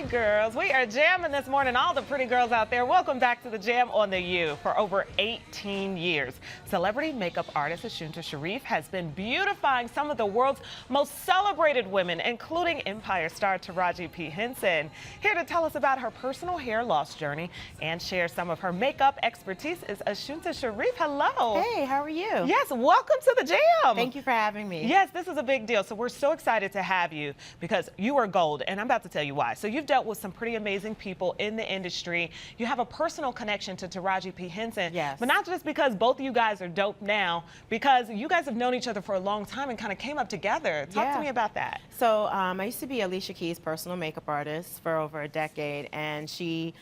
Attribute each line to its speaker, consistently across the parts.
Speaker 1: girls. We are jamming this morning. All the pretty girls out there, welcome back to the Jam on the U. For over 18 years, celebrity makeup artist Ashunta Sheriff has been beautifying some of the world's most celebrated women, including Empire star Taraji P Henson. Here to tell us about her personal hair loss journey and share some of her makeup expertise is Ashunta Sheriff. Hello.
Speaker 2: Hey, how are you?
Speaker 1: Yes, welcome to the Jam.
Speaker 2: Thank you for having me.
Speaker 1: Yes, this is a big deal. So we're so excited to have you because you are gold, and I'm about to tell you why. So you've dealt with some pretty amazing people in the industry. You have a personal connection to Taraji P Henson.
Speaker 2: Yes.
Speaker 1: But not just because both of you guys are dope now, because you guys have known each other for a long time and kind of came up together. Talk to me about that.
Speaker 2: So I used to be Alicia Keys' personal makeup artist for over a decade, and she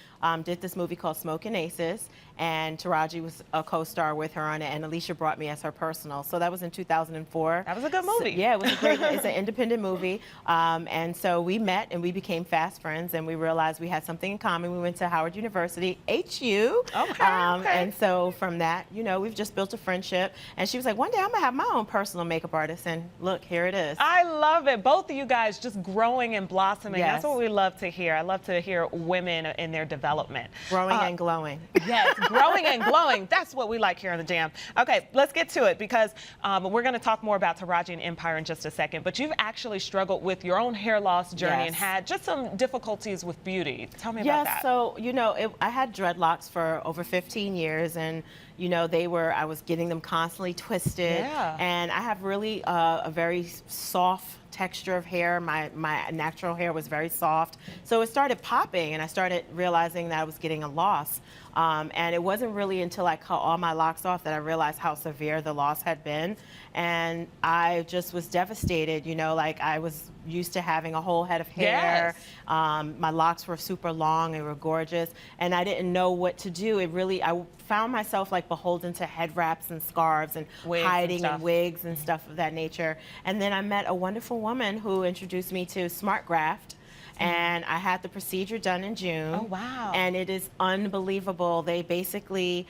Speaker 2: did this movie called Smokin' Aces, and Taraji was a co-star with her on it, and Alicia brought me as her personal. So that was in 2004.
Speaker 1: That was a good movie.
Speaker 2: So, yeah, it was a great, it's an independent movie. And so we met and we became fast friends, and we realized we had something in common. We went to Howard University, HU.
Speaker 1: Okay,
Speaker 2: And so from that, you know, we've just built a friendship. And she was like, one day I'm gonna have my own personal makeup artist, and look, here it is.
Speaker 1: I love it. Both of you guys just growing and blossoming.
Speaker 2: Yes.
Speaker 1: That's what we love to hear. I love to hear women in their development.
Speaker 2: Growing and glowing.
Speaker 1: Yes, growing and glowing. That's what we like here on the Jam. Okay, let's get to it because we're going to talk more about Taraji and Empire in just a second. But you've actually struggled with your own hair loss journey and had just some difficulties with beauty. Tell me about that.
Speaker 2: Yes, so, you know, I had dreadlocks for over 15 years, and, you know, I was getting them constantly twisted.
Speaker 1: Yeah.
Speaker 2: And I have really a very soft texture of hair. My natural hair was very soft. So it started popping, and I started realizing that I was getting a loss. And it wasn't really until I cut all my locks off that I realized how severe the loss had been. And I just was devastated, you know, like I was used to having a whole head of hair.
Speaker 1: Yes.
Speaker 2: My locks were super long, they were gorgeous, and I didn't know what to do. I found myself like beholden to head wraps and scarves and
Speaker 1: wigs
Speaker 2: hiding
Speaker 1: and
Speaker 2: and wigs and stuff of that nature. And then I met a wonderful woman who introduced me to Smart Graft. And I had the procedure done in June.
Speaker 1: Oh, wow.
Speaker 2: And it is unbelievable. They basically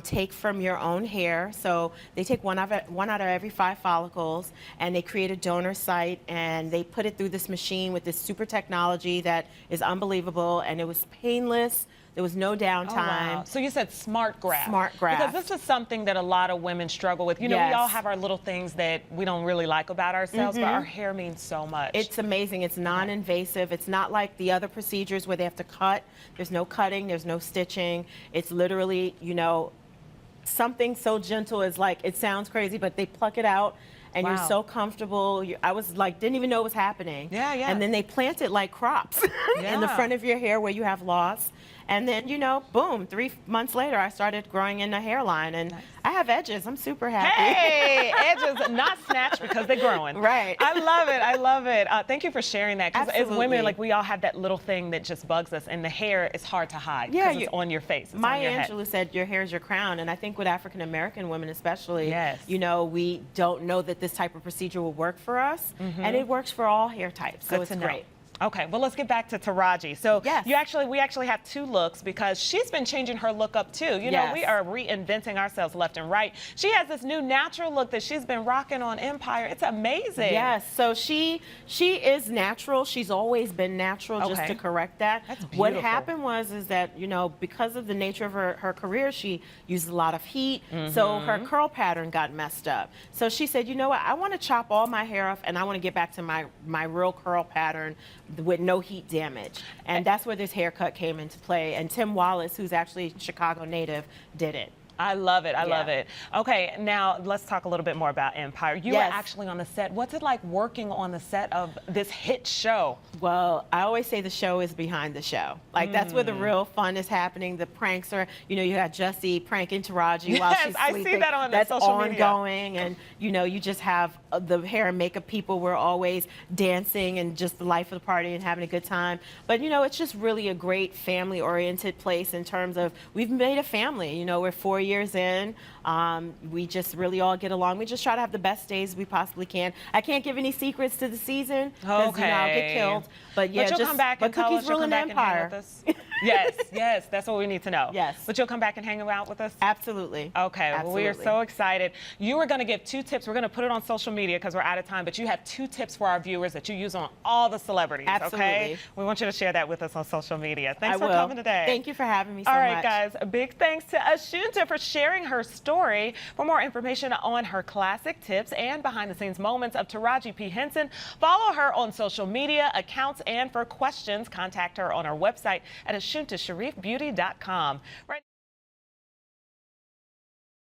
Speaker 2: take from your own hair. So they take one out of every 5 follicles, and they create a donor site, and they put it through this machine with this super technology that is unbelievable, and it was painless. There was no downtime.
Speaker 1: Oh, wow. So you said Smart Graft.
Speaker 2: Smart Graft.
Speaker 1: Because this is something that a lot of women struggle with. You know, we all have our little things that we don't really like about ourselves, but our hair means so much.
Speaker 2: It's amazing. It's non-invasive. It's not like the other procedures where they have to cut. There's no cutting. There's no stitching. It's literally, you know, something so gentle as, like, it sounds crazy, but they pluck it out. And you're so comfortable. I was like, didn't even know it was happening.
Speaker 1: Yeah, yeah.
Speaker 2: And then they plant it like crops in the front of your hair where you have loss. And then, you know, boom, 3 months later, I started growing in a hairline. And I have edges. I'm super happy.
Speaker 1: Hey, edges, not snatched because they're growing.
Speaker 2: Right.
Speaker 1: I love it. I love it. Thank you for sharing that. Because as
Speaker 2: Absolutely.
Speaker 1: women, like, we all have that little thing that just bugs us. And the hair is hard to hide because it's on your face. It's
Speaker 2: Maya
Speaker 1: on your
Speaker 2: Angelou said, your hair is your crown. And I think with African-American women especially,
Speaker 1: Yes.
Speaker 2: you know, we don't know that this type of procedure will work for us. And it works for all hair types. So it's great.
Speaker 1: Okay, well, let's get back to Taraji. So
Speaker 2: Yes.
Speaker 1: we actually have 2 looks because she's been changing her look up too. You know, we are reinventing ourselves left and right. She has this new natural look that she's been rocking on Empire. It's amazing.
Speaker 2: Yes, so she is natural. She's always been natural, just to correct that.
Speaker 1: That's beautiful.
Speaker 2: What happened is that, you know, because of the nature of her career, she used a lot of heat, so her curl pattern got messed up. So she said, you know what, I want to chop all my hair off, and I want to get back to my real curl pattern with no heat damage. And that's where this haircut came into play. And Tim Wallace, who's actually a Chicago native, did it.
Speaker 1: I love it. I love it. Okay, now let's talk a little bit more about Empire. You were actually on the set. What's it like working on the set of this hit show?
Speaker 2: Well, I always say the show is behind the show. Like, that's where the real fun is happening. The pranks are, you know, you have Jussie pranking Taraji while she's sleeping.
Speaker 1: I see that on
Speaker 2: that's
Speaker 1: social media.
Speaker 2: ongoing. And, you know, you just have the hair and makeup people were always dancing and just the life of the party and having a good time. But, you know, it's just really a great family-oriented place in terms of we've made a family. You know, we're 4 years in. We just really all get along. We just try to have the best days we possibly can. I can't give any secrets to the season because, you know, I'll get killed. But yeah,
Speaker 1: you'll come back and tell us,
Speaker 2: cookies
Speaker 1: you'll
Speaker 2: rule
Speaker 1: come
Speaker 2: in
Speaker 1: back and hang
Speaker 2: Empire.
Speaker 1: with us. Yes, yes, that's what we need to know.
Speaker 2: Yes.
Speaker 1: But you'll come back and hang out with us?
Speaker 2: Absolutely.
Speaker 1: Okay, well, we are
Speaker 2: Absolutely.
Speaker 1: so excited. You are going to give 2 tips. We're going to put it on social media because we're out of time, but you have 2 tips for our viewers that you use on all the celebrities, okay?
Speaker 2: Absolutely.
Speaker 1: We want you to share that with us on social media. Thanks
Speaker 2: I
Speaker 1: for
Speaker 2: will.
Speaker 1: coming today.
Speaker 2: Thank you for having me so
Speaker 1: All right,
Speaker 2: much.
Speaker 1: guys, a big thanks to Ashunta for sharing her story. For more information on her classic tips and behind-the-scenes moments of Taraji P Henson, follow her on social media accounts, and for questions, contact her on our website at AshuntaSheriffBeauty.com. Right